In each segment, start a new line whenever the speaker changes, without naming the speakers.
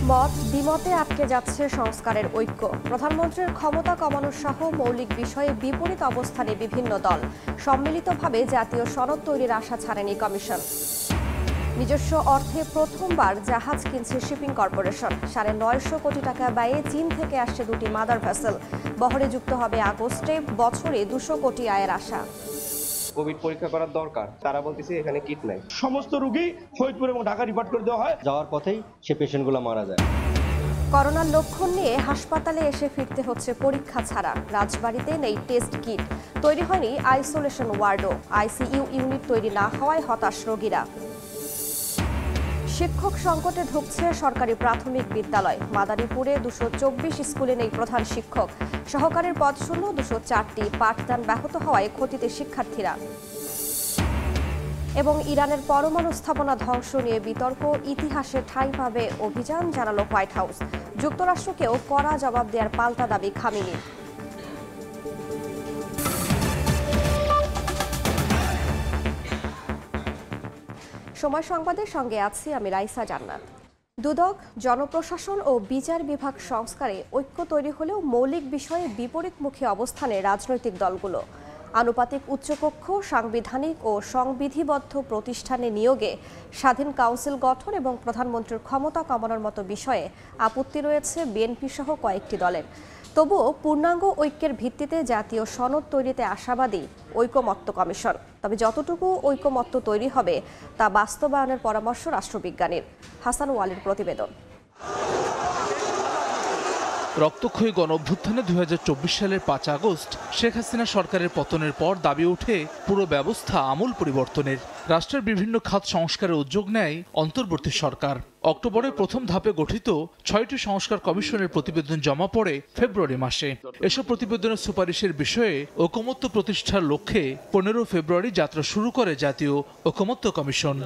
মত দ্বিমতে আটকে যাচ্ছে সংস্কারের ঐক্য। প্রধানমন্ত্রীর ক্ষমতা কমানো সহ মৌলিক বিষয়ে বিপরীত অবস্থানে বিভিন্ন দল। সম্মিলিতভাবে জাতীয় সনদ তৈরির আশা ছাড়েনি কমিশন। নিজস্ব অর্থে প্রথমবার জাহাজ কিনছে শিপিং কর্পোরেশন। ৯৫০ কোটি টাকা ব্যয়ে চীন থেকে আসছে দুটি মাদার ভেসেল। বহরে যুক্ত হবে আগস্টে। বছরে ২০০ কোটি আয়ের আশা।
কোভিড পরীক্ষা করার দরকার, তারা বলতেছে এখানে কিট নাই।
সমস্ত রোগী ফরিদপুর এবং ঢাকা রিফার করে দেওয়া হয়।
যাওয়ার পথেই সে পেশেন্টগুলো মারা যায়।
করোনার লক্ষণ নিয়ে হাসপাতালে এসে ফিরতে হচ্ছে পরীক্ষা ছাড়া। রাজবাড়ীতে নেই টেস্ট কিট, তৈরি হয়নি আইসোলেশন ওয়ার্ডও। আইসিইউ ইউনিট তৈরি না হওয়ায় হতাশ রোগীরা। শিক্ষক সংকটে ধুঁকছে সরকারি প্রাথমিক বিদ্যালয়। মাদারীপুরে ২২৪ স্কুলে নেই প্রধান শিক্ষক। সহকারীর পদ শূন্য ২০৪টি। পাঠদান ব্যাহত হওয়ায় ক্ষতিতে শিক্ষার্থীরা। এবং ইরানের পরমাণু স্থাপনা ধ্বংস নিয়ে বিতর্ক। ইতিহাসে ঠাঁই পাবে অভিযান, জানালো হোয়াইট হাউস। যুক্তরাষ্ট্রকেও কড়া জবাব দেওয়ার পাল্টা দাবি খামেনির। সময় সংবাদের সঙ্গে আছি আমি রাইসা জান্নাত। দুদক, জনপ্রশাসন ও বিচার বিভাগ সংস্কারে ঐক্য তৈরি হলেও মৌলিক বিষয়ে বিপরীতমুখী অবস্থানে রাজনৈতিক দলগুলো। আনুপাতিক উচ্চকক্ষ, সাংবিধানিক ও সংবিধিবদ্ধ প্রতিষ্ঠানে নিয়োগে, স্বাধীন কাউন্সিল গঠন এবং প্রধানমন্ত্রীর ক্ষমতা কমানোর মতো বিষয়ে আপত্তি রয়েছে বিএনপি সহ কয়েকটি দলের। তবুও পূর্ণাঙ্গ ঐক্যের ভিত্তিতে জাতীয় সনদ তৈরিতে আশাবাদী ঐকমত্য কমিশন। তবে যতটুকু ঐকমত্য তৈরি হবে তা বাস্তবায়নের পরামর্শ রাষ্ট্রবিজ্ঞানীর। হাসান ওয়ালির প্রতিবেদন।
রক্তক্ষয়ী গণঅভ্যুত্থানে ২০২৪ সালের ৫ আগস্ট শেখ হাসিনা সরকারের পতনের পর দাবি ওঠে পুরো ব্যবস্থা আমূল পরিবর্তনের। রাষ্ট্রের বিভিন্ন খাত সংস্কারের উদ্যোগ নেয় অন্তর্বর্তী সরকার। অক্টোবরে প্রথম ধাপে গঠিত ৬টি সংস্কার কমিশনের প্রতিবেদন জমা পড়ে ফেব্রুয়ারি মাসে। এসব প্রতিবেদনের সুপারিশের বিষয়ে ঐকমত্য প্রতিষ্ঠার লক্ষ্যে ১৫ ফেব্রুয়ারি যাত্রা শুরু করে জাতীয় ঐকমত্য কমিশন।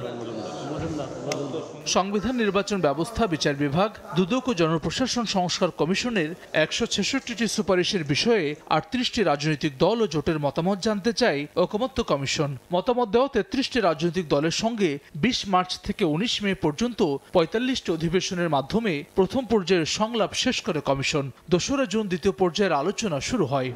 সংবিধান, নির্বাচন ব্যবস্থা, বিচার বিভাগ, দুদক ও জনপ্রশাসন সংস্কার কমিশনের ১৬৬টি সুপারিশের বিষয়ে ৩৮টি রাজনৈতিক দল ও জোটের মতামত জানতে চায় ঐকমত্য কমিশন। মতামত দেওয়া ৩৩টি রাজনৈতিক দলের সঙ্গে ২০ মার্চ থেকে ১৯ মে পর্যন্ত ৪৫টি অধিবেশনের মাধ্যমে প্রথম পর্যায়ের সংলাপ শেষ করে কমিশন। ২রা জুন দ্বিতীয় পর্যায়ের আলোচনা শুরু হয়।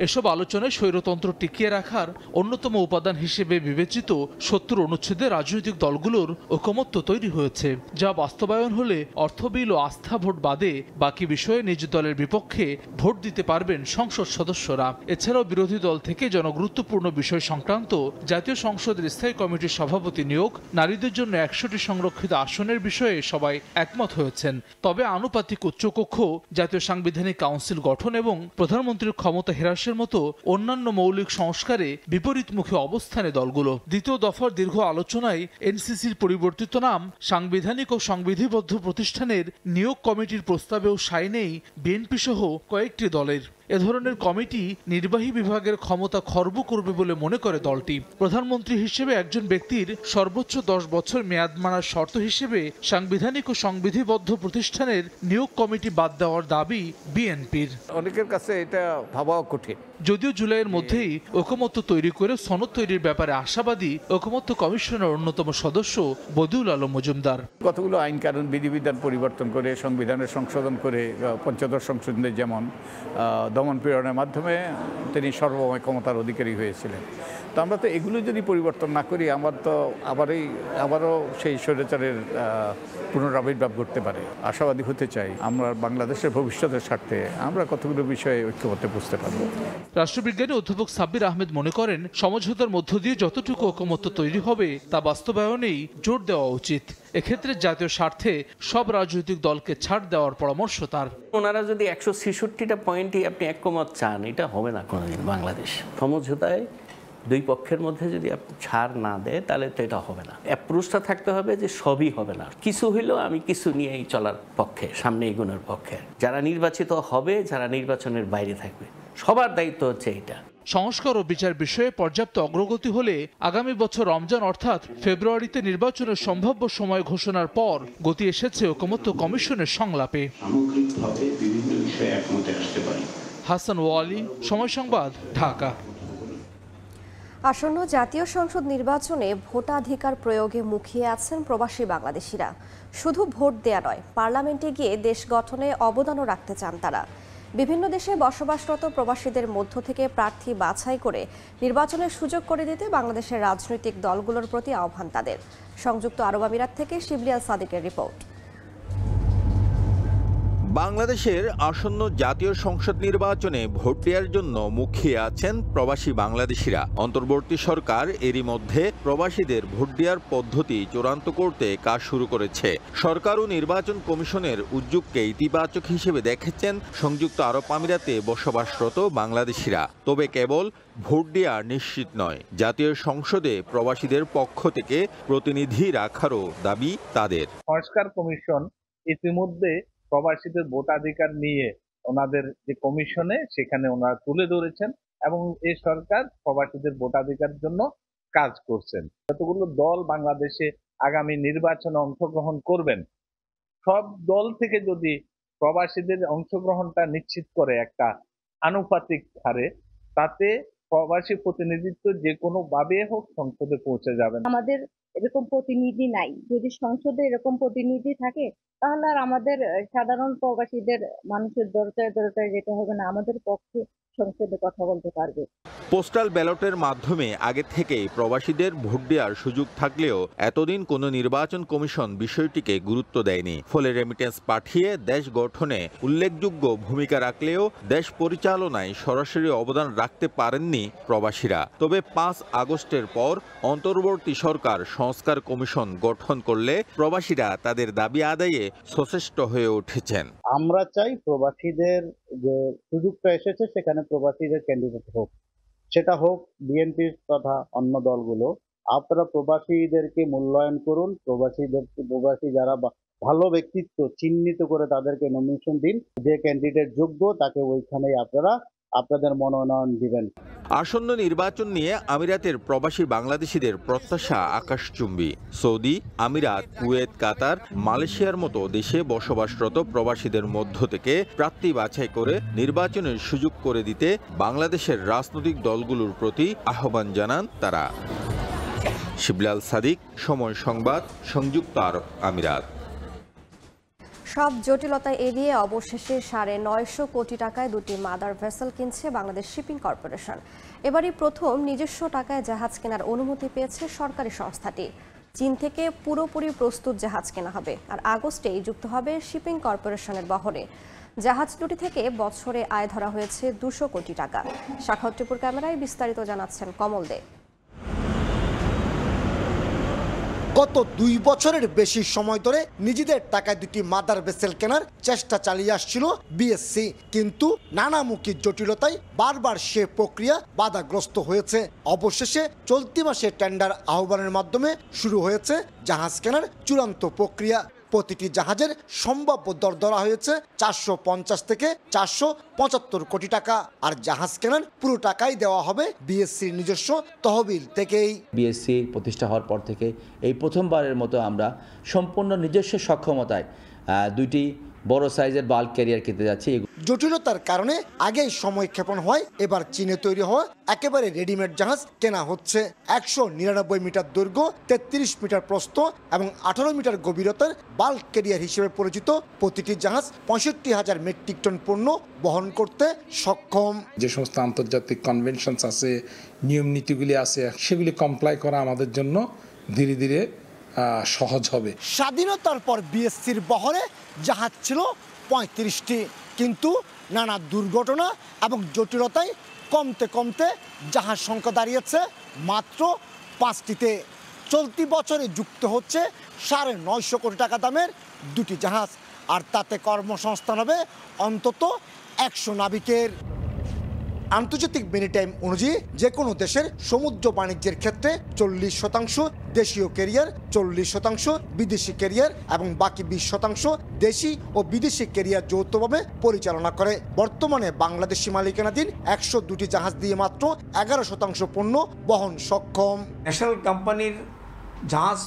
এসব আলোচনায় স্বৈরতন্ত্র টিকিয়ে রাখার অন্যতম উপাদান হিসেবে বিবেচিত ৭০ অনুচ্ছেদে রাজনৈতিক দলগুলোর ঐকমত্য তৈরি হয়েছে, যা বাস্তবায়ন হলে অর্থ বিল ও আস্থা ভোট বাদে বাকি বিষয়ে নিজ দলের বিপক্ষে ভোট দিতে পারবেন সংসদ সদস্যরা। এছাড়াও বিরোধী দল থেকে জনগুরুত্বপূর্ণ বিষয় সংক্রান্ত জাতীয় সংসদের স্থায়ী কমিটির সভাপতি নিয়োগ, নারীদের জন্য ১০০টি সংরক্ষিত আসনের বিষয়ে সবাই একমত হয়েছেন। তবে আনুপাতিক উচ্চকক্ষ, জাতীয় সাংবিধানিক কাউন্সিল গঠন এবং প্রধানমন্ত্রীর ক্ষমতা হ্রাস মতো অন্যান্য মৌলিক সংস্কারে বিপরীতমুখী অবস্থানে দলগুলো। দ্বিতীয় দফার দীর্ঘ আলোচনায় এনসিসির পরিবর্তিত নাম সাংবিধানিক ও সংবিধিবদ্ধ প্রতিষ্ঠানের নিয়োগ কমিটির প্রস্তাবেও সায় নেই বিএনপি সহ কয়েকটি দলের। এ ধরনের কমিটি নির্বাহী বিভাগের ক্ষমতা খর্ব করবে বলে মনে করে দলটি। প্রধানমন্ত্রী হিসেবে একজন ব্যক্তির সর্বোচ্চ ১০ বছর মেয়াদ মানার শর্ত হিসেবে সাংবিধানিক ও সংবিধিবদ্ধ প্রতিষ্ঠানের নিয়োগ কমিটি বাদ দেওয়ার দাবি বিএনপির।
অনেকের কাছে এটা ভাবাও কঠিন।
যদিও জুলাইয়ের মধ্যেই ঐকমত্য তৈরি করে সনদ তৈরির ব্যাপারে আশাবাদী ঐকমত্য কমিশনের অন্যতম সদস্য বদিউল আলম মজুমদার।
কতগুলো আইন কানুন বিধিবিধান পরিবর্তন করে, সংবিধানের সংশোধন করে, পঞ্চদশ সংশোধনে যেমন দমন পীড়নের মাধ্যমে তিনি সর্বময় ক্ষমতার অধিকারী হয়েছিলেন। তো আমরা তো এগুলো যদি পরিবর্তন না করি, আমার তো আবারও সেই স্বৈরাচারের পুনরাবির্ভাব ঘটতে পারে। আশাবাদী হতে চাই আমরা বাংলাদেশের ভবিষ্যতের স্বার্থে আমরা কতগুলো বিষয়ে ঐক্যবদ্ধ বুঝতে পারব।
রাষ্ট্রবিজ্ঞানী অধ্যাপক সাব্বির আহমেদ মনে করেন, সমঝোতার মধ্য দিয়ে যতটুকু ঐকমত্য তৈরি হবে তা বাস্তবায়নেই জোর দেওয়া উচিত। এক্ষেত্রে জাতীয় স্বার্থে সব রাজনৈতিক দলকে ছাড় দেওয়ার পরামর্শ তার।
ওনারা যদি ১৬৬টা পয়েন্টই আপনি ঐকমত চান, এটা হবে না কোনোদিন। বাংলাদেশ সমঝোতায় দুই পক্ষের মধ্যে যদি আপনি ছাড় না দেয়, তাহলে তো এটা হবে না। অ্যাপ্রোচটা থাকতে হবে যে সবই হবে না, কিছু হইলেও আমি কিছু নিয়েই চলার পক্ষে, সামনে এগোনোর পক্ষে। যারা নির্বাচিত হবে, যারা নির্বাচনের বাইরে থাকবে, সবার দায়িত্ব হচ্ছে এটা।
সংস্কার ও বিচার বিষয়ে পর্যাপ্ত অগ্রগতি হলে আগামী বছর রমজান অর্থাৎ ফেব্রুয়ারিতে নির্বাচনের সম্ভাব্য সময় ঘোষণার পর গতি এসেছে ঐকমত্য কমিশনের সংলাপে।
সামগ্রিকভাবে বিভিন্ন বিষয়ে একমতে আসতে পারি।
হাসান ওয়ালি, সময় সংবাদ, ঢাকা।
আসন্ন জাতীয় সংসদ নির্বাচনে ভোটাধিকার প্রয়োগে মুখিয়ে আছেন প্রবাসী বাংলাদেশিরা। শুধু ভোট দেয়া নয়, পার্লামেন্টে গিয়ে দেশ গঠনে অবদানও রাখতে চান তারা। বিভিন্ন দেশে বসবাসরত প্রবাসীদের মধ্য থেকে প্রার্থী বাছাই করে নির্বাচনের সুযোগ করে দিতে বাংলাদেশের রাজনৈতিক দলগুলোর প্রতি আহ্বান তাদের। সংযুক্ত আরব আমিরাত থেকে শিবলিয়াল সাদিকের রিপোর্ট।
বাংলাদেশের আসন্ন জাতীয় সংসদ নির্বাচনে ভোট দেওয়ার জন্য মুখিয়ে আছেন প্রবাসী বাংলাদেশিরা। অন্তর্বর্তী সরকার এরই মধ্যে প্রবাসীদের ভোট দেওয়ার পদ্ধতি চূড়ান্ত করতে কাজ শুরু করেছে। সরকার ও নির্বাচন কমিশনের উদ্যোগকে ইতিবাচক হিসেবে দেখেছেন সংযুক্ত আরব আমিরাতে বসবাসরত বাংলাদেশিরা। তবে কেবল ভোট দেওয়া নিশ্চিত নয়, জাতীয় সংসদে প্রবাসীদের পক্ষ থেকে প্রতিনিধি রাখারও দাবি তাদের।
সংস্কার কমিশন ইতিমধ্যে প্রবাসীদের ভোটাধিকার নিয়ে ওনাদের যে কমিশনে সেখানে ওনারা তুলে ধরেছেন এবং এই সরকার প্রবাসীদের ভোটাধিকার জন্য কাজ করছেন। যতগুলো দল বাংলাদেশে আগামী নির্বাচনে অংশগ্রহণ করবেন, সব দল থেকে যদি প্রবাসীদের অংশগ্রহণটা নিশ্চিত করে একটা আনুপাতিক হারে, তাতে প্রবাসী প্রতিনিধিত্ব যে কোনো ভাবে হোক সংসদে পৌঁছে যাবেন।
আমাদের এরকম প্রতিনিধি নাই, যদি সংসদে এরকম প্রতিনিধি থাকে তাহলে আর আমাদের সাধারণ প্রবাসীদের মানুষের দরজায় যেতে হবে না, আমাদের পক্ষে সংসদে কথা বলতে পারবে।
পোস্টাল ব্যালটের মাধ্যমে আগে থেকেই প্রবাসীদের ভোট দেওয়ার সুযোগ থাকলেও এতদিন কোনো নির্বাচন কমিশন বিষয়টিকে গুরুত্ব দেয়নি। ফলে রেমিটেন্স পাঠিয়ে দেশ গঠনে উল্লেখযোগ্য ভূমিকা রাখলেও দেশ পরিচালনায় সরাসরি অবদান রাখতে পারেননি প্রবাসীরা। তবে ৫ আগস্টের পর অন্তর্বর্তী সরকার সংস্কার কমিশন গঠন করলে প্রবাসীরা তাদের দাবি আদায়ে সচেষ্ট হয়ে উঠেছেন।
আমরা চাই প্রবাসীদের যে সুযোগটা এসেছে সেখানে প্রবাসীদের ক্যান্ডিডেট হোক, সেটা হোক বিএনপির তথা অন্য দলগুলো। আপনারা প্রবাসীদেরকে মূল্যায়ন করুন, প্রবাসী যারা ভালো ব্যক্তিত্ব চিহ্নিত করে তাদেরকে নমিনেশন দিন। যে ক্যান্ডিডেট যোগ্য তাকে ওইখানেই আপনারা আপনাদের মনোনয়ন দিবেন।
আসন্ন নির্বাচন নিয়ে আমিরাতের প্রবাসী বাংলাদেশিদের প্রত্যাশা আকাশচুম্বী। সৌদি, আমিরাত, কুয়েত, কাতার, মালয়েশিয়ার মতো দেশে বসবাসরত প্রবাসীদের মধ্য থেকে প্রার্থী বাছাই করে নির্বাচনের সুযোগ করে দিতে বাংলাদেশের রাজনৈতিক দলগুলোর প্রতি আহ্বান জানান তারা। শিবলাল সাদিক, সময় সংবাদ, সংযুক্ত আরব আমিরাত।
সব জটিলতা এড়িয়ে অবশেষে ৯৫০ কোটি টাকায় দুটি মাদার ভেসেল কিনছে বাংলাদেশ শিপিং কর্পোরেশন। এবারই প্রথম নিজস্ব টাকায় জাহাজ কেনার অনুমতি পেয়েছে সরকারি সংস্থাটি। চীন থেকে পুরোপুরি প্রস্তুত জাহাজ কেনা হবে, আর আগস্টেই যুক্ত হবে শিপিং কর্পোরেশনের বহরে। জাহাজ দুটি থেকে বছরে আয় ধরা হয়েছে ২০০ কোটি টাকা। শাখাউত্তরপুর ক্যামেরায় বিস্তারিত জানাচ্ছেন কমল দে।
গত ২ বছরের বেশি সময় ধরে নিজেদের টাকায় দুটি মাদার ভেসেল কেনার চেষ্টা চালিয়ে আসছিল বিএসসি, কিন্তু নানামুখী জটিলতায় বারবার সে প্রক্রিয়া বাধাগ্রস্ত হয়েছে। অবশেষে চলতি মাসে টেন্ডার আহ্বানের মাধ্যমে শুরু হয়েছে জাহাজ কেনার চূড়ান্ত প্রক্রিয়া। প্রতিটি জাহাজের সম্ভাব্য দর ধরা হয়েছে ৪৫০ থেকে ৪৭৫ কোটি টাকা, আর জাহাজ কেনার পুরো টাকাই দেওয়া হবে বিএসসির নিজস্ব তহবিল থেকেই।
বিএসসি প্রতিষ্ঠা হওয়ার পর থেকে এই প্রথমবারের মতো আমরা সম্পূর্ণ নিজস্ব সক্ষমতায় দুইটি বড় সাইজের বাল্ক ক্যারিয়ার কিনতে যাচ্ছি।
জটিলতার কারণে আগেই সময় ক্ষেপণ হয়, এবার চীনে তৈরি হওয়া একেবারে রেডিমেড জাহাজ কেনা হচ্ছে। ১৯৯ মিটার দৈর্ঘ্য, ৩৩ মিটার প্রস্থ এবং ১৮ মিটার গভীরতার বাল্ক ক্যারিয়ার হিসেবে পরিচিত প্রতিটি জাহাজ ৬৫,০০০ মেট্রিক টন পণ্য বহন করতে সক্ষম।
যে সমস্ত আন্তর্জাতিক কনভেনশনস আছে, নিয়ম নীতিগুলি আছে, সেগুলি কমপ্লাই করা আমাদের জন্য ধীরে ধীরে সহজ হবে।
স্বাধীনতার পর বিএসসির বহরে জাহাজ ছিল ৩৫টি, কিন্তু নানা দুর্ঘটনা এবং জটিলতায় কমতে কমতে জাহাজ সংখ্যা দাঁড়িয়েছে মাত্র ৫টিতে। চলতি বছরে যুক্ত হচ্ছে ৯৫০ কোটি টাকা দামের দুটি জাহাজ, আর তাতে কর্মসংস্থান হবে অন্তত ১০০ নাবিকের। আন্তর্জাতিক মেরিটাইম অনুযায়ী যে কোনো দেশের সমুদ্র বাণিজ্যের ক্ষেত্রে ৪০% দেশীয় ক্যারিয়ার, ৪০% বিদেশি ক্যারিয়ার এবং বাকি ২০% দেশি ও বিদেশি ক্যারিয়ার যৌথভাবে পরিচালনা করে। বর্তমানে বাংলাদেশি মালিকানাধীন ১০২টি জাহাজ দিয়ে মাত্র ১১% পণ্য বহন সক্ষম।
ন্যাশনাল কোম্পানির জাহাজ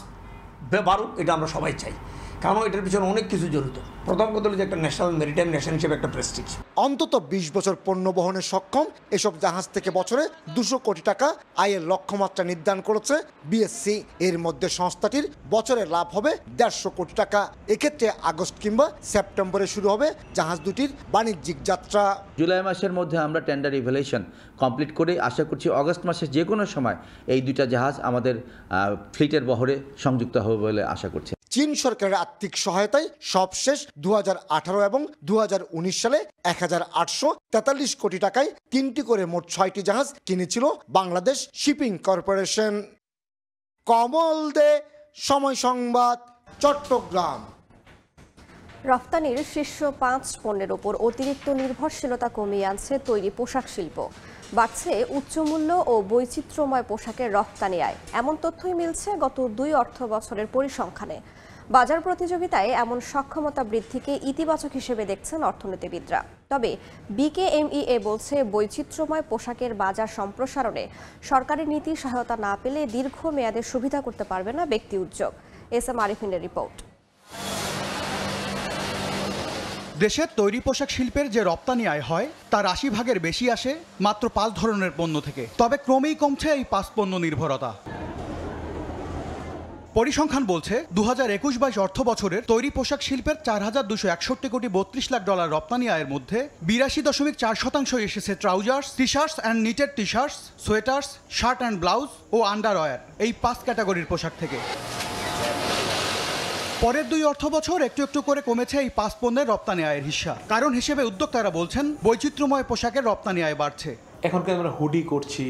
বাড়ুক, এটা আমরা সবাই চাই, কারণ এটার পিছনে অনেক কিছু জড়িত। প্রথম কথা হলো যে একটা ন্যাশনাল মেরিটাইম নেশন হিসেবে একটা প্রেস্টিজ।
অন্তত 20 বছর পণ্য বহনে সক্ষম এসব জাহাজ থেকে বছরে 200 কোটি টাকা আয়ের লক্ষ্যমাত্রা নির্ধারণ করেছে বিএসসি। এর মধ্যে সংস্থাটির বছরে লাভ হবে 150 কোটি টাকা। এক্ষেত্রে আগস্ট কিংবা সেপ্টেম্বরে শুরু হবে জাহাজ দুটির বাণিজ্যিক যাত্রা।
জুলাই মাসের মধ্যে আমরা টেন্ডার ইভ্যালুয়েশন কমপ্লিট করে আশা করছি আগস্ট মাসের যে কোনো সময় এই দুইটা জাহাজ আমাদের ফ্লিটের বহরে সংযুক্ত হবে বলে আশা করছি।
চীন সরকারের আর্থিক সহায়তায় সবশেষ 2018 এবং 2019 সালে 1843 কোটি টাকায় 3টি করে মোট 6টি জাহাজ কিনেছিল বাংলাদেশ শিপিং কর্পোরেশন। কমল দে, সময় সংবাদ, চট্টগ্রাম।
রফতানির শীর্ষ 5 পণ্যের ওপর অতিরিক্ত নির্ভরশীলতা কমিয়ে আনছে তৈরি পোশাক শিল্প। বাড়ছে উচ্চমূল্য ও বৈচিত্র্যময় পোশাকের রফতানি আয়। এমন তথ্যই মিলছে গত 2 অর্থ বছরের পরিসংখ্যানে। বাজার প্রতিযোগিতায় এমন সক্ষমতা বৃদ্ধিকে ইতিবাচক হিসেবে দেখছেন অর্থনীতিবিদরা। তবে বিকেএমইএ বলছে বৈচিত্র্যময় পোশাকের বাজার সম্প্রসারণে সরকারি নীতি সহায়তা না পেলে দীর্ঘমেয়াদে সুবিধা করতে পারবে না ব্যক্তি উদ্যোগ। এসএম আরিফিনের রিপোর্ট।
দেশের তৈরি পোশাক শিল্পের যে রপ্তানি আয় হয় তার 80% বেশি আসে মাত্র 5 ধরনের পণ্য থেকে। তবে ক্রমেই কমছে এই 5 পণ্য নির্ভরতা। পরিসংখ্যান বলছে 2021-22 অর্থ বছরের তৈরি পোশাক শিল্পের 4,261 কোটি 32 লাখ ডলার রপ্তানি আয়ের মধ্যে 82.4% এসেছে trousers, T-shirts and knitted T-shirts, sweaters, shirt and blouse ও আন্ডারওয়্যার, এই 5 ক্যাটাগরির পোশাক থেকে। পরের 2 অর্থ বছর একটু একটু করে কমেছে এই 5 পণ্যের রপ্তানি আয়ের হিস্সা। কারণ হিসেবে উদ্যোক্তারা বলছেন বৈচিত্র্যময় পোশাকের রপ্তানি আয় বাড়ছে।
এখনকার আমরা হুডি করছি,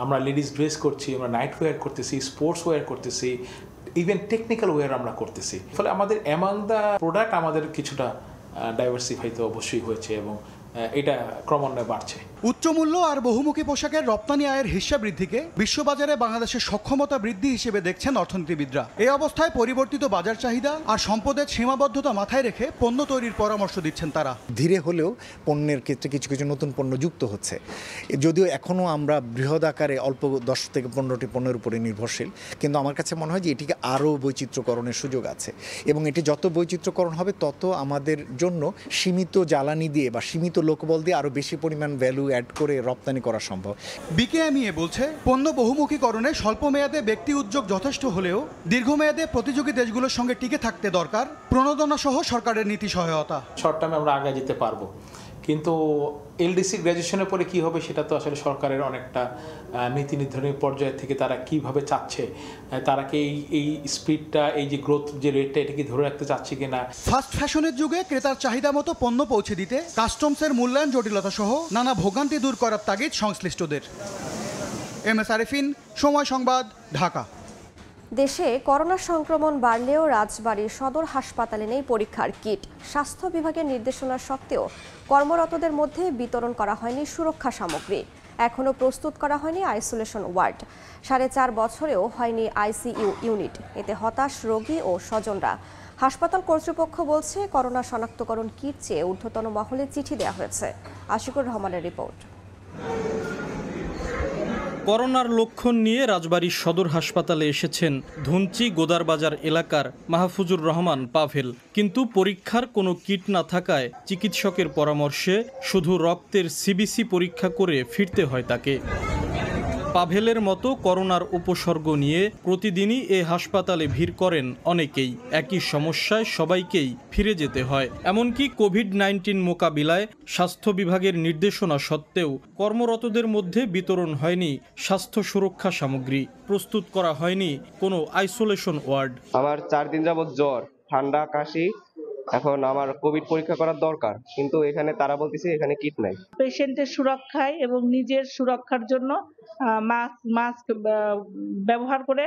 আমরা লেডিস ড্রেস করছি, আমরা নাইট ওয়্যার করতেছি, স্পোর্টস ওয়্যার করতেছি, ইভেন টেকনিক্যাল ওয়্যার আমরা করতেছি। ফলে আমাদের অ্যামাং দ্য প্রোডাক্ট আমাদের কিছুটা ডাইভার্সিফাই তো অবশ্যই হয়েছে এবং এটা ক্রমান্বয়ে বাড়ছে।
উচ্চমূল্য আর বহুমুখী পোশাকের রপ্তানি আয়ের হিস্সা বৃদ্ধিকে বিশ্ববাজারে বাংলাদেশের সক্ষমতা বৃদ্ধি হিসেবে দেখছেন অর্থনীতিবিদরা। এই অবস্থায় পরিবর্তিত বাজার চাহিদা আর সম্পদের সীমাবদ্ধতা মাথায় রেখে পণ্য তৈরির পরামর্শ দিচ্ছেন তারা।
ধীরে হলেও পণ্যের ক্ষেত্রে কিছু কিছু নতুন পণ্য যুক্ত হচ্ছে, যদিও এখনও আমরা বৃহৎ আকারে অল্প 10 থেকে 15টি পণ্যের উপরে নির্ভরশীল, কিন্তু আমার কাছে মনে হয় যে এটিকে আরও বৈচিত্র্যকরণের সুযোগ আছে এবং এটি যত বৈচিত্র্যকরণ হবে তত আমাদের জন্য সীমিত জ্বালানি দিয়ে বা সীমিত লোকবল দিয়ে আরও বেশি পরিমাণ ভ্যালু অ্যাড করে রপ্তানি করা সম্ভব।
বিকেএমইএ বলছে পণ্য বহুমুখীকরণে স্বল্প মেয়াদে ব্যক্তি উদ্যোগ যথেষ্ট হলেও দীর্ঘমেয়াদে প্রতিযোগী দেশগুলোর সঙ্গে টিকে থাকতে দরকার প্রণোদনা সহ সরকারের নীতি সহায়তা।
শর্ট টার্মে আমরা আগে যেতে পারবো, কিন্তু এলডিসি গ্র্যাজুয়েশনের পরে কি হবে সেটা তো আসলে সরকারের অনেকটা নীতি নির্ধারণী পর্যায় থেকে তারা কিভাবে চাচ্ছে, তারা কি এই স্পিডটা, এই যে গ্রোথ যে রেটটা, এটা কি ধরে রাখতে চাচ্ছে কিনা।
ফাস্ট ফ্যাশনের যুগে ক্রেতার চাহিদা মতো পণ্য পৌঁছে দিতে কাস্টমসের মূল্যায়ন জটিলতা সহ নানা ভোগান্তি দূর করার তাগিদ সংশ্লিষ্টদের। এমএস আরিফিন, সময় সংবাদ, ঢাকা।
দেশে করোনা সংক্রমণ বাড়লেও রাজবাড়ী সদর হাসপাতালে নেই পরীক্ষার কিট। স্বাস্থ্য বিভাগের নির্দেশনা সত্ত্বেও কর্মরতদের মধ্যে বিতরণ করা হয়নি সুরক্ষা সামগ্রী। এখনও প্রস্তুত করা হয়নি আইসোলেশন ওয়ার্ড। 4.5 বছরেও হয়নি আইসিইউ ইউনিট। এতে হতাশ রোগী ও স্বজনরা। হাসপাতাল কর্তৃপক্ষ বলছে করোনা শনাক্তকরণ কিট চেয়ে ঊর্ধ্বতন মহলে চিঠি দেওয়া হয়েছে। আশিকুর রহমানের রিপোর্ট।
করোনার লক্ষণ নিয়ে রাজবাড়ী সদর হাসপাতালে এসেছেন ধুনচি গোদারবাজার এলাকার মাহফুজুর রহমান পাভেল। কিন্তু পরীক্ষার কোনো কিট না থাকায় চিকিৎসকের পরামর্শে শুধু রক্তের সিবিসি পরীক্ষা করে ফিরতে হয় তাকে। পাভেলের মতো করোনার উপসর্গ নিয়ে প্রতিদিনই এ হাসপাতালে ভিড় করেন অনেকেই। একই সমস্যায় সবাইকেই ফিরে যেতে হয়। এমনকি কোভিড-19 মোকাবিলায় স্বাস্থ্য বিভাগের নির্দেশনা সত্ত্বেও কর্মরতদের মধ্যে বিতরণ হয়নি স্বাস্থ্য সুরক্ষা সামগ্রী। প্রস্তুত করা হয়নি কোনো আইসোলেশন ওয়ার্ড।
আমার 4 দিন যাবত জ্বর, ঠান্ডা, কাশি। এখন আমার কোভিড পরীক্ষা করার দরকার, কিন্তু এখানে তারা বলতেছে এখানে কিট নাই।
পেশেন্টের সুরক্ষায় এবং নিজের সুরক্ষার জন্য মাস্ক ব্যবহার করে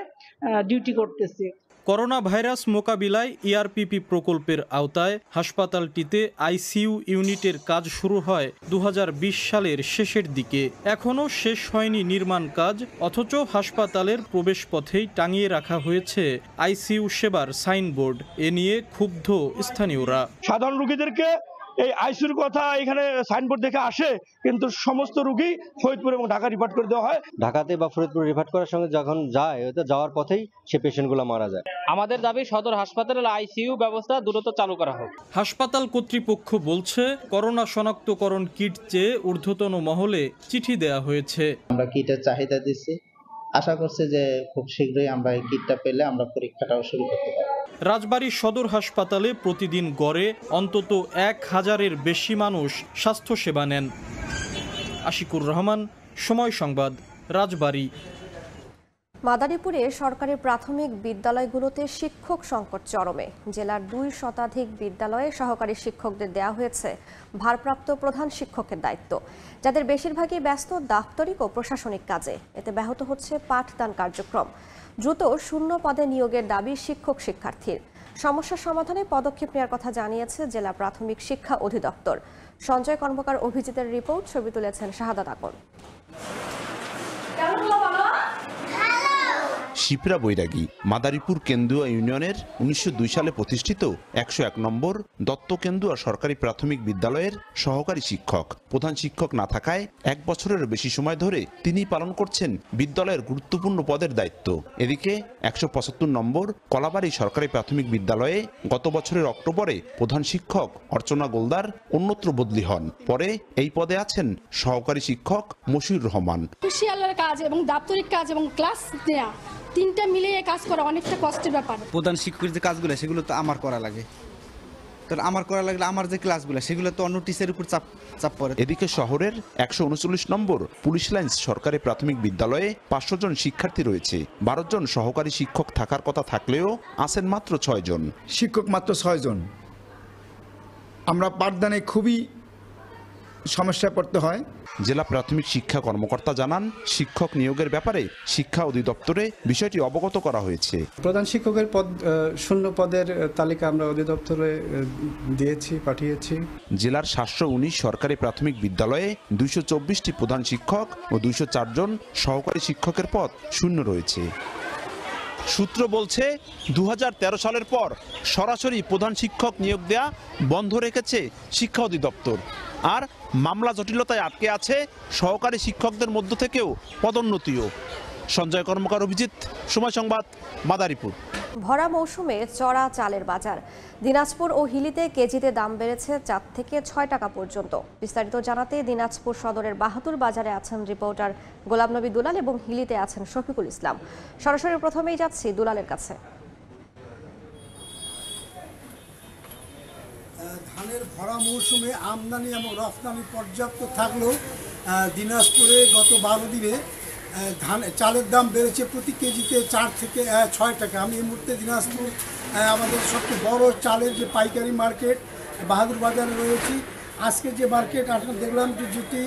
ডিউটি করতেছি।
করোনা ভাইরাস মোকাবিলায় ইআরপিপি প্রকল্পের আওতায় হাসপাতালটিতে আইসিইউ ইউনিটের কাজ শুরু হয় 2020 সালের শেষের দিকে। এখনও শেষ হয়নি নির্মাণ কাজ, অথচ হাসপাতালের প্রবেশপথেই টাঙিয়ে রাখা হয়েছে আইসিইউ সেবার সাইনবোর্ড। এ নিয়ে ক্ষুব্ধ স্থানীয়রা।
সাধারণ রোগীদেরকে এই আইসিইউর কথা এখানে সাইনবোর্ড দেখে আসে, কিন্তু সমস্ত রোগী ফরিদপুর এবং ঢাকা রিফার করে দেওয়া হয়।
ঢাকাতে বা ফরিদপুর রিফার করার সঙ্গে যখন যায়, ওটা যাওয়ার পথেই সে পেশেন্টগুলো মারা যায়।
আমাদের দাবি সদর হাসপাতালের আইসিইউ ব্যবস্থা দ্রুত চালু করা হোক।
হাসপাতাল কর্তৃপক্ষ বলছে করোনা শনাক্তকরণ কিট চেয়ে ঊর্ধ্বতন মহলে চিঠি দেয়া হয়েছে।
আমরা কিটের চাহিদা দিচ্ছি, আশা করছি যে খুব শীঘ্রই আমরা এই কিটটা পেলে আমরা পরীক্ষাটাও শুরু করতে পারব।
রাজবাড়ী সদর হাসপাতালে প্রতিদিন গড়ে অন্তত 1000-এর বেশি মানুষ স্বাস্থ্যসেবা নেন। আশিকুর রহমান, সময় সংবাদ, রাজবাড়ী।
মাদারীপুরে সরকারি প্রাথমিক বিদ্যালয়গুলোতে শিক্ষক সংকট চরমে। জেলার 2 শতাধিক বিদ্যালয়ে সহকারী শিক্ষকদের দেওয়া হয়েছে ভারপ্রাপ্ত প্রধান শিক্ষকের দায়িত্ব, যাদের বেশিরভাগই ব্যস্ত দাপ্তরিক ও প্রশাসনিক কাজে। এতে ব্যাহত হচ্ছে পাঠদান কার্যক্রম। দ্রুত শূন্য পদে নিয়োগের দাবি শিক্ষক শিক্ষার্থীর। সমস্যা সমাধানে পদক্ষেপ নেওয়ার কথা জানিয়েছে জেলা প্রাথমিক শিক্ষা অধিদপ্তর। সঞ্জয় কর্মকার অভিজিতের রিপোর্ট, ছবি তুলেছেন শাহাদাত আকন।
শিপ্রা বৈরাগী মাদারীপুর কেন্দুয়া ইউনিয়নের 1902 সালে প্রতিষ্ঠিত 101 নম্বর দত্ত কেন্দুয়া সরকারি প্রাথমিক বিদ্যালয়ের সহকারী শিক্ষক। প্রধান শিক্ষক না থাকায় 1 বছরের বেশি সময় ধরে তিনি পালন করছেন বিদ্যালয়ের গুরুত্বপূর্ণ পদের দায়িত্ব। এদিকে 175 নম্বর কলাবাড়ি সরকারি প্রাথমিক বিদ্যালয়ে গত বছরের অক্টোবরে প্রধান শিক্ষক অর্চনা গোলদার অন্যত্র বদলি হন। পরে এই পদে আছেন সহকারী শিক্ষক মশিউর রহমান।
সোশিয়ালের কাজ এবং দাপ্তরিক কাজ এবং ক্লাস নেওয়া, তিনটা মিলিয়ে কাজ করা অনেকটা কষ্টের ব্যাপার।
প্রধান শিক্ষকের যে কাজগুলো সেগুলো তো আমার করা লাগে, তো আমার করা লাগলে আমার যে ক্লাসগুলো সেগুলো তো অন্য টিচারের উপর চাপ পড়ে।
এদিকে শহরের 139 নম্বর পুলিশ লাইন্স সরকারি প্রাথমিক বিদ্যালয়ে 500 জন শিক্ষার্থী রয়েছে। 12 জন সহকারী শিক্ষক থাকার কথা থাকলেও আছেন মাত্র 6 জন।
শিক্ষক মাত্র 6 জন। আমরা পাঠদানে খুবই সমস্যায় পড়তে হয়।
জেলা প্রাথমিক শিক্ষা কর্মকর্তা জানান, শিক্ষক নিয়োগের ব্যাপারে শিক্ষা অধিদপ্তরে বিষয়টি অবগত করা হয়েছে।
প্রধান শিক্ষকের পদ শূন্য পদের তালিকা আমরা অধিদপ্তরে দিয়েছি, পাঠিয়েছি।
জেলার 719 সরকারি প্রাথমিক বিদ্যালয়ে 224টি প্রধান শিক্ষক ও 204 জন সহকারী শিক্ষকের পদ শূন্য রয়েছে। সূত্র বলছে 2013 সালের পর সরাসরি প্রধান শিক্ষক নিয়োগ দেয়া বন্ধ রেখেছে শিক্ষা অধিদপ্তর। আর মামলা জটিলতায় আটকে আছে সহকারী শিক্ষকদের মধ্য থেকেও পদোন্নতিও। সঞ্জয় কর্মকার, অভিজিৎ, সময় সংবাদ, মাদারীপুর।
ভরা মৌসুমে চড়া চালের বাজার। দিনাজপুর ও হিলিতে কেজিতে দাম বেড়েছে 4 থেকে 6 টাকা পর্যন্ত। বিস্তারিত জানাতে দিনাজপুর সদরের বাহাদুর বাজারে আছেন রিপোর্টার গোলাম নবী দুলাল এবং হিলিতে আছেন শফিকুল ইসলাম। সরাসরি প্রথমেই যাচ্ছি দুলালের কাছে।
ধানের ভরা মৌসুমে আমদানি এবং রফতানি পর্যাপ্ত থাকলেও দিনাজপুরে গত 12 দিনে চালের দাম বেড়েছে প্রতি কেজিতে 4 থেকে 6 টাকা। আমি এই মুহূর্তে দিনাজপুর আমাদের সবচেয়ে বড় চালের যে পাইকারি মার্কেট বাহাদুর বাজারে রয়েছি। আজকে যে মার্কেট আপনার দেখলাম যে যেটি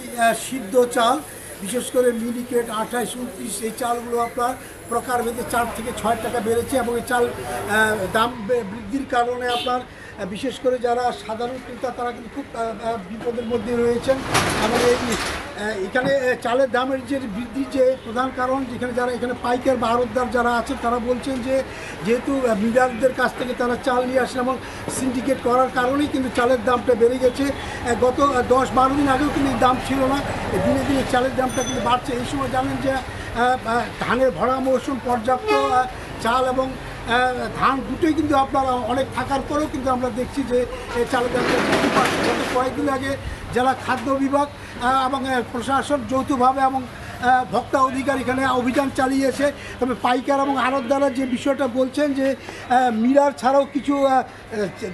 সিদ্ধ চাল, বিশেষ করে মিনিকেট 28, 29 এই চালগুলো আপনার প্রকারভেদে 4 থেকে 6 টাকা বেড়েছে এবং এই চাল দাম বৃদ্ধির কারণে আপনার বিশেষ করে যারা সাধারণ ক্রেতা তারা কিন্তু খুব বিপদের মধ্যে রয়েছেন। এবং এখানে চালের দামের যে বৃদ্ধি যে প্রধান কারণ, যেখানে যারা এখানে পাইকার বা আড়তদার যারা আছেন তারা বলছেন যে যেহেতু মিলারদের কাছ থেকে তারা চাল নিয়ে আসেন এবং সিন্ডিকেট করার কারণেই কিন্তু চালের দামটা বেড়ে গেছে। গত 10-12 দিন আগেও কিন্তু এই দাম ছিল না, দিনে দিনে চালের দামটা কিন্তু বাড়ছে। এই সময় জানেন যে ধানের ভরা মৌসুম, পর্যাপ্ত চাল এবং ধান দুটোই কিন্তু আপনার অনেক থাকার পরেও কিন্তু আমরা দেখছি যে চালের দামটা বৃদ্ধি পাচ্ছে। গত কয়েকদিন আগে জেলা খাদ্য বিভাগ এবং প্রশাসন যৌথভাবে এবং ভোক্তা অধিকার এখানে অভিযান চালিয়েছে। তবে পাইকার এবং আড়তদাররা যে বিষয়টা বলছেন যে মিলার ছাড়াও কিছু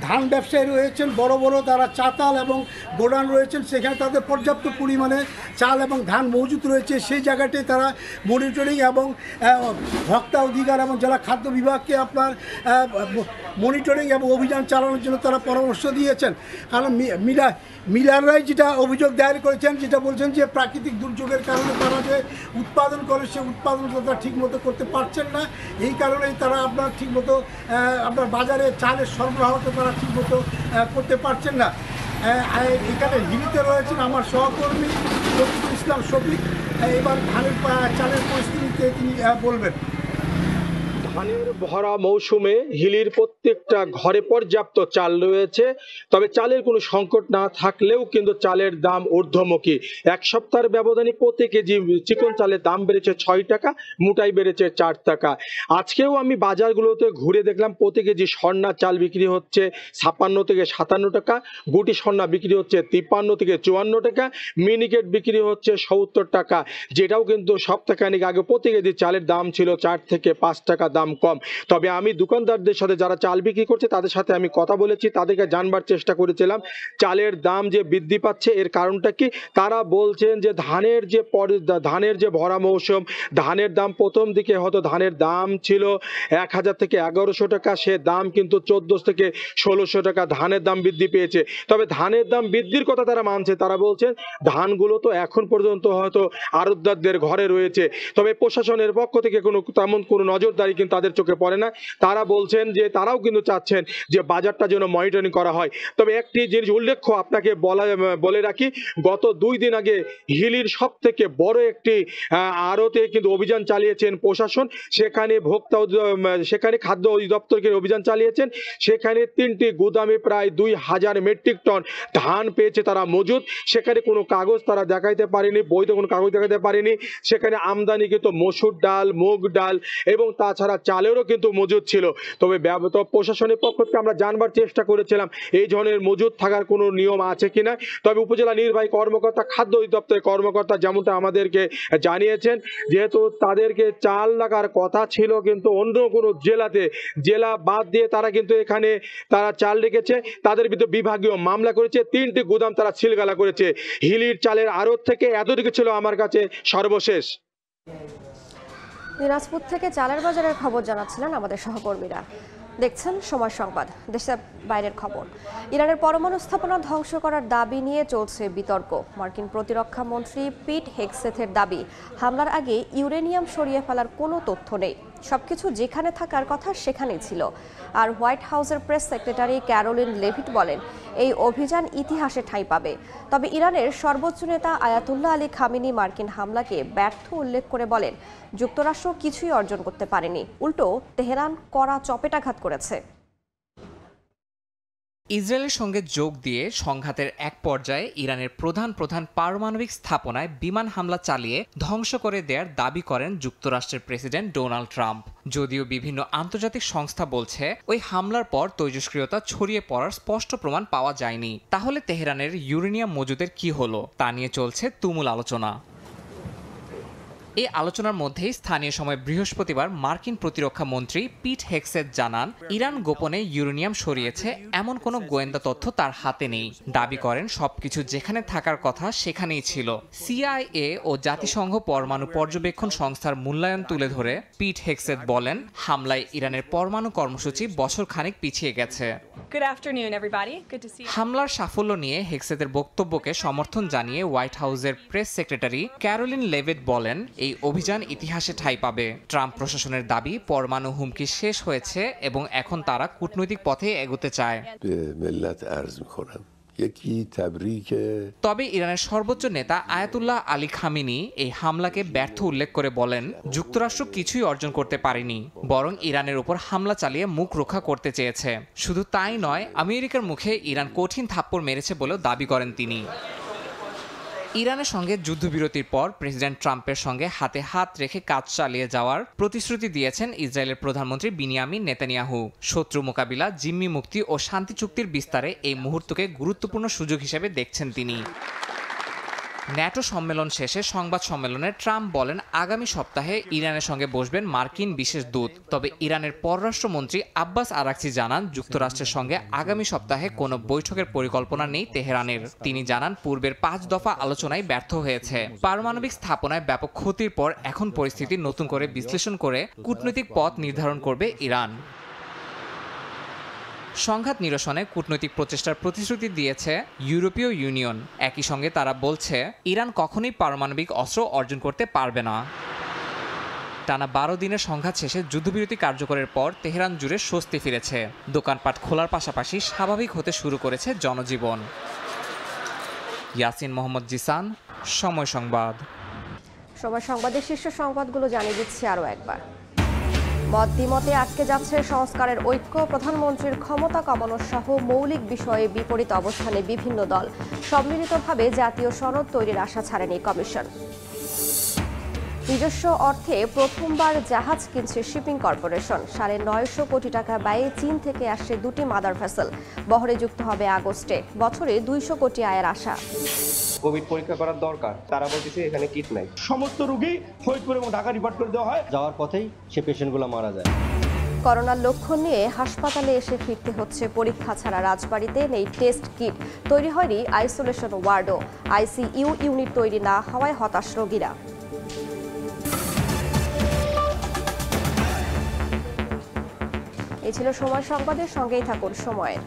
ধান ব্যবসায়ী রয়েছেন, বড় বড় তারা চাতাল এবং গোডাউন রয়েছেন, সেখানে তাদের পর্যাপ্ত পরিমাণে চাল এবং ধান মজুত রয়েছে। সেই জায়গাটায় তারা মনিটরিং এবং ভোক্তা অধিকার এবং জেলা খাদ্য বিভাগকে আপনার মনিটরিং এবং অভিযান চালানোর জন্য তারা পরামর্শ দিয়েছেন। কারণ মিলাররাই যেটা অভিযোগ দায়ের করেছেন, যেটা বলছেন যে প্রাকৃতিক দুর্যোগের কারণে তারা যে উৎপাদন করে সে উৎপাদনটা তারা ঠিকমতো করতে পারছেন না। এই কারণেই তারা আপনার ঠিকমতো আপনার বাজারে চালের সরবরাহটা তারা ঠিকমতো করতে পারছেন না। এখানে হিলিতে রয়েছেন আমার সহকর্মী শফিকুল ইসলাম শফিক। এবার ধানের চালের পরিস্থিতিতে তিনি বলবেন।
ধানের ভরা মৌসুমে হিলির প্রত্যেকটা ঘরে পর্যাপ্ত চাল রয়েছে, তবে চালের কোনো সংকট না থাকলেও কিন্তু চালের দাম ঊর্ধ্বমুখী। এক সপ্তাহের ব্যবধানে প্রতি কেজি চিকন চালের দাম বেড়েছে 6 টাকা, মোটাই বেড়েছে 4 টাকা। আজকেও আমি বাজারগুলোতে ঘুরে দেখলাম প্রতি কেজি স্বর্ণা চাল বিক্রি হচ্ছে 56 থেকে 57 টাকা, গুটি স্বর্ণা বিক্রি হচ্ছে 53 থেকে 54 টাকা, মিনিকেট বিক্রি হচ্ছে 70 টাকা, যেটাও কিন্তু সপ্তাহখানেক আগে প্রতি কেজি চালের দাম ছিল 4 থেকে 5 টাকা দাম কম। তবে আমি দোকানদারদের সাথে যারা চাল বিক্রি করছে তাদের সাথে আমি কথা বলেছি, তাদেরকে জানবার চেষ্টা করেছিলাম চালের দাম যে বৃদ্ধি পাচ্ছে এর কারণটা কি। তারা বলছেন যে ধানের যে ভরা মৌসুম, ধানের দাম প্রথম দিকে হয়তো ধানের দাম ছিল 1000 থেকে 1100 টাকা, সে দাম কিন্তু 1400 থেকে 1600 টাকা ধানের দাম বৃদ্ধি পেয়েছে। তবে ধানের দাম বৃদ্ধির কথা তারা মানছে, তারা বলছেন ধানগুলো তো এখন পর্যন্ত হয়তো আড়তদারদের ঘরে রয়েছে, তবে প্রশাসনের পক্ষ থেকে তেমন কোনো নজরদারি কিন্তু তাদের চোখে পড়ে না। তারা বলছেন যে তারাও কিন্তু চাচ্ছেন যে বাজারটা যেন মনিটরিং করা হয়। তবে একটি জিনিস উল্লেখ্য আপনাকে বলে রাখি, গত 2 দিন আগে হিলির সব থেকে বড় একটি আড়তে কিন্তু অভিযান চালিয়েছেন প্রশাসন, সেখানে খাদ্য অধিদপ্তরকে অভিযান চালিয়েছেন, সেখানে 3টি গুদামে প্রায় 2000 মেট্রিক টন ধান পেয়েছে তারা মজুদ। সেখানে কোনো কাগজ তারা দেখাইতে পারেনি, বৈধ কোনো কাগজ দেখাতে পারেনি। সেখানে আমদানিকৃত মসুর ডাল, মুগ ডাল এবং তাছাড়া চালেরও কিন্তু মজুদ ছিল। তবে প্রশাসনের পক্ষ থেকে আমরা জানবার চেষ্টা করেছিলাম এই ধরনের মজুদ থাকার কোনো নিয়ম আছে কিনা। তবে উপজেলা নির্বাহী কর্মকর্তা, খাদ্য অধিদপ্তরের কর্মকর্তা যেমনটা আমাদেরকে জানিয়েছেন, যেহেতু তাদেরকে চাল লাগার কথা ছিল কিন্তু অন্য কোনো জেলা বাদ দিয়ে তারা কিন্তু এখানে তারা চাল রেখেছে, তাদের বিরুদ্ধে বিভাগীয় মামলা করেছে, 3টি গুদাম তারা সিলগালা করেছে। হিলির চালের আড়ত থেকে এতটুকু ছিল আমার কাছে সর্বশেষ।
দিনাজপুর থেকে চালের বাজারের খবর জানাচ্ছিলেন আমাদের সহকর্মীরা। দেখছেন সময় সংবাদ। দেশের বাইরের খবর, ইরানের পরমাণু স্থাপনা ধ্বংস করার দাবি নিয়ে চলছে বিতর্ক। মার্কিন প্রতিরক্ষা মন্ত্রী পিট হেগসেথের দাবি, হামলার আগে ইউরেনিয়াম সরিয়ে ফেলার কোনো তথ্য নেই, সবকিছু যেখানে থাকার কথা সেখানেই ছিল। আর হোয়াইট হাউসের প্রেস সেক্রেটারি ক্যারোলিন লেভিট বলেন এই অভিযান ইতিহাসে ঠাঁই পাবে। তবে ইরানের সর্বোচ্চ নেতা আয়াতুল্লাহ আলী খামেনি মার্কিন হামলাকে ব্যর্থ উল্লেখ করে বলেন যুক্তরাষ্ট্র কিছুই অর্জন করতে পারেনি, উল্টো তেহরান কড়া চপেটাঘাত করেছে।
ইসরায়েলের সঙ্গে যোগ দিয়ে সংঘাতের এক পর্যায়ে ইরানের প্রধান পারমাণবিক স্থাপনায় বিমান হামলা চালিয়ে ধ্বংস করে দেওয়ার দাবি করেন যুক্তরাষ্ট্রের প্রেসিডেন্ট ডোনাল্ড ট্রাম্প। যদিও বিভিন্ন আন্তর্জাতিক সংস্থা বলছে ওই হামলার পর তেজস্ক্রিয়তা ছড়িয়ে পড়ার স্পষ্ট প্রমাণ পাওয়া যায়নি। তাহলে তেহরানের ইউরেনিয়াম মজুদের কি হলো তা নিয়ে চলছে তুমুল আলোচনা। এই আলোচনার মধ্যেই স্থানীয় সময় বৃহস্পতিবার মার্কিন প্রতিরক্ষা মন্ত্রী পিট হেগসেথ জানান ইরান গোপনে ইউরেনিয়াম সরিয়েছে এমন কোনো গোয়েন্দা তথ্য তার হাতে নেই। দাবি করেন সবকিছু যেখানে থাকার কথা সেখানেই ছিল। সিআইএ ও জাতিসংঘ পরমাণু পর্যবেক্ষণ সংস্থার মূল্যায়ন তুলে ধরে পিট হেগসেথ বলেন হামলায় ইরানের পরমাণু কর্মসূচি বছর খানেক পিছিয়ে গেছে। হামলার সাফল্য নিয়ে হেগসেথের বক্তব্যকে সমর্থন জানিয়ে হোয়াইট হাউসের প্রেস সেক্রেটারি ক্যারোলিন লেভিট বলেন এই অভিযান ইতিহাসে ঠাঁই পাবে। ট্রাম্প প্রশাসনের দাবি পরমাণু হুমকি শেষ হয়েছে এবং এখন তারা কূটনৈতিক পথে এগোতে চায়। তবে ইরানের সর্বোচ্চ নেতা আয়াতুল্লাহ আলী খামেনি এই হামলাকে ব্যর্থ উল্লেখ করে বলেন যুক্তরাষ্ট্র কিছুই অর্জন করতে পারেনি, বরং ইরানের উপর হামলা চালিয়ে মুখ রক্ষা করতে চেয়েছে। শুধু তাই নয়, আমেরিকার মুখে ইরান কঠিন থাপ্পড় মেরেছে বলেও দাবি করেন তিনি। ইরানের সঙ্গে যুদ্ধবিরতির পর প্রেসিডেন্ট ট্রাম্পের সঙ্গে হাতে হাত রেখে কাজ চালিয়ে যাওয়ার প্রতিশ্রুতি দিয়েছেন ইসরায়েলের প্রধানমন্ত্রী বিনিয়ামিন নেতানিয়াহু। শত্রু মোকাবিলা, জিম্মি মুক্তি ও শান্তি চুক্তির বিস্তারে এই মুহূর্তকে গুরুত্বপূর্ণ সুযোগ হিসেবে দেখছেন তিনি। ন্যাটো সম্মেলন শেষে সংবাদ সম্মেলনে ট্রাম্প বলেন আগামী সপ্তাহে ইরানের সঙ্গে বসবেন মার্কিন বিশেষ দূত। তবে ইরানের পররাষ্ট্রমন্ত্রী আব্বাস আরাকচি জানান যুক্তরাষ্ট্রের সঙ্গে আগামী সপ্তাহে কোনো বৈঠকের পরিকল্পনা নেই তেহরানের। তিনি জানান পূর্বের 5 দফা আলোচনায় ব্যর্থ হয়েছে। পারমাণবিক স্থাপনায় ব্যাপক ক্ষতির পর এখন পরিস্থিতি নতুন করে বিশ্লেষণ করে কূটনৈতিক পথ নির্ধারণ করবে ইরান। সংঘাত নিরসনে কূটনৈতিক প্রচেষ্টার প্রতিশ্রুতি দিয়েছে ইউরোপীয় ইউনিয়ন। একই সঙ্গে তারা বলছে ইরান কখনোই পারমাণবিক অস্ত্র অর্জন করতে পারবে না। টানা 12 দিনের সংঘাত শেষে যুদ্ধবিরতি কার্যকরের পর তেহরান জুড়ে স্বস্তি ফিরেছে। দোকানপাট খোলার পাশাপাশি স্বাভাবিক হতে শুরু করেছে জনজীবন। ইয়াসিন মোহাম্মদ জিসান, সময় সংবাদ।
সময় সংবাদের শীর্ষ সংবাদগুলো জানিয়ে দিচ্ছি আরও একবার। মত দ্বিমতে আটকে যাচ্ছে সংস্কারের ঐক্য, প্রধানমন্ত্রীর ক্ষমতা কমানো সহ মৌলিক বিষয়ে বিপরীত অবস্থানে বিভিন্ন দল। সম্মিলিতভাবে জাতীয় সনদ তৈরির আশা ছাড়েনি কমিশন। নিজস্ব অর্থে প্রথমবার জাহাজ কিনছে শিপিং কর্পোরেশন। 950 কোটি টাকা ব্যয়ে চীন থেকে আসছে 2টি মাদার ভেসেল। বহরে যুক্ত হবে আগস্টে। বছরে 200 কোটি আয়ের আশা।
কোভিড পরীক্ষা করার দরকার, তারা বলতেছে এখানে কিট নাই।
সমস্ত রোগী ফরিদপুর এবং ঢাকা রিফার করে দেওয়া হয়।
যাওয়ার পথেই সে পেশেন্টগুলো মারা যায়।
করোনার লক্ষণ নিয়ে হাসপাতালে এসে ফিরতে হচ্ছে পরীক্ষা ছাড়া। রাজবাড়ীতে নেই টেস্ট কিট, তৈরি হয়নি আইসোলেশন ওয়ার্ডও। আইসিইউ ইউনিট তৈরি না হওয়ায় হতাশ রোগীরা। এই ছিল সময় সংবাদের, সঙ্গেই থাকুন সময়ের।